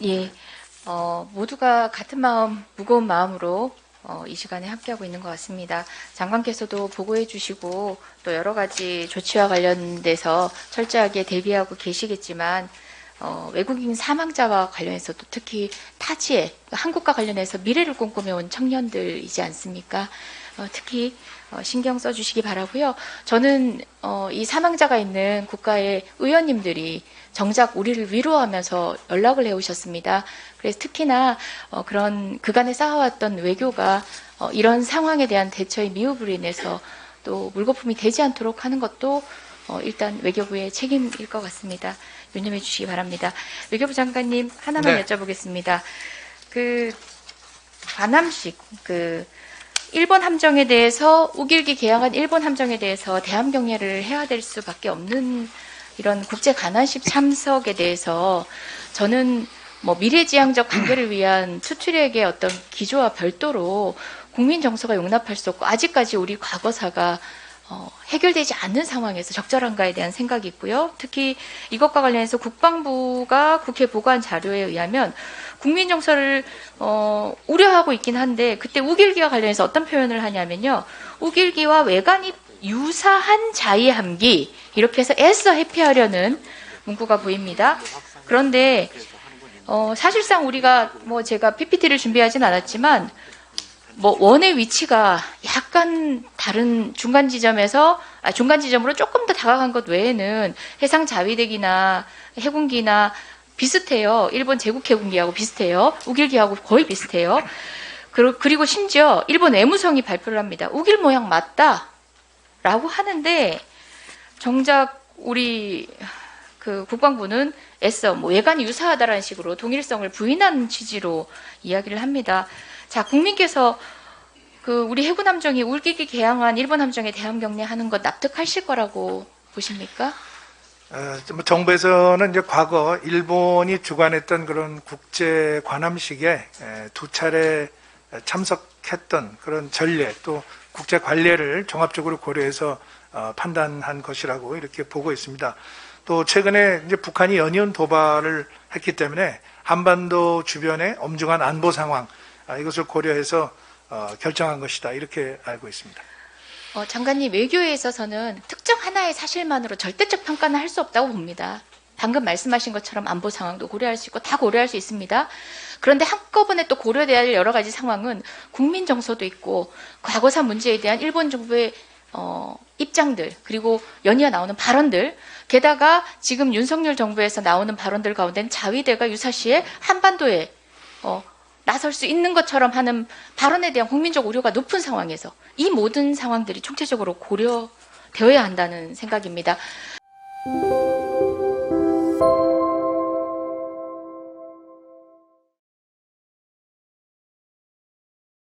예, 모두가 같은 마음, 무거운 마음으로 이 시간에 함께하고 있는 것 같습니다. 장관께서도 보고해 주시고 또 여러 가지 조치와 관련돼서 철저하게 대비하고 계시겠지만 외국인 사망자와 관련해서도 특히 타지에 한국과 관련해서 미래를 꿈꾸며온 청년들이지 않습니까? 특히 신경 써주시기 바라고요. 저는 이 사망자가 있는 국가의 의원님들이 정작 우리를 위로하면서 연락을 해오셨습니다. 그래서 특히나 그런 그간에 쌓아왔던 외교가 이런 상황에 대한 대처의 미흡으로 인해서 또 물거품이 되지 않도록 하는 것도 일단 외교부의 책임일 것 같습니다. 유념해 주시기 바랍니다. 외교부 장관님 하나만 네. 여쭤보겠습니다. 관함식 일본 함정에 대해서 우길기 개항한 일본 함정에 대해서 대함 경례를 해야 될 수밖에 없는 이런 국제 관함식 참석에 대해서 저는 미래지향적 관계를 위한 투트랙의 어떤 기조와 별도로 국민 정서가 용납할 수 없고 아직까지 우리 과거사가 해결되지 않는 상황에서 적절한가에 대한 생각이 있고요. 특히 이것과 관련해서 국방부가 국회 보고한 자료에 의하면 국민 정서를 우려하고 있긴 한데 그때 우길기와 관련해서 어떤 표현을 하냐면요. 우길기와 외관이 유사한 자위함기 이렇게 해서 애써 회피하려는 문구가 보입니다. 그런데 사실상 우리가 제가 PPT를 준비하진 않았지만 원의 위치가 약간 다른 중간 지점으로 조금 더 다가간 것 외에는 해상 자위대기나 해군기나 비슷해요. 일본 제국 해군기하고 비슷해요. 우길기하고 거의 비슷해요. 그리고 심지어 일본 외무성이 발표를 합니다. 우길 모양 맞다라고 하는데 정작 우리 국방부는 애써 외관이 유사하다라는 식으로 동일성을 부인하는 취지로 이야기를 합니다. 자, 국민께서 우리 해군 함정이 우길기 개항한 일본 함정에 대함 경례하는 것 납득하실 거라고 보십니까? 정부에서는 이제 과거 일본이 주관했던 그런 국제 관함식에 두 차례 참석했던 그런 전례 또 국제 관례를 종합적으로 고려해서 판단한 것이라고 이렇게 보고 있습니다. 또 최근에 이제 북한이 연이은 도발을 했기 때문에 한반도 주변의 엄중한 안보 상황 이것을 고려해서 결정한 것이다 이렇게 알고 있습니다. 장관님, 외교에 있어서는 특정 하나의 사실만으로 절대적 평가는 할 수 없다고 봅니다. 방금 말씀하신 것처럼 안보 상황도 고려할 수 있고 다 고려할 수 있습니다. 그런데 한꺼번에 또 고려돼야 할 여러 가지 상황은 국민 정서도 있고 과거사 문제에 대한 일본 정부의 입장들 그리고 연이어 나오는 발언들 게다가 지금 윤석열 정부에서 나오는 발언들 가운데는 자위대가 유사시에 한반도에 나설 수 있는 것처럼 하는 발언에 대한 국민적 우려가 높은 상황에서 이 모든 상황들이 총체적으로 고려되어야 한다는 생각입니다.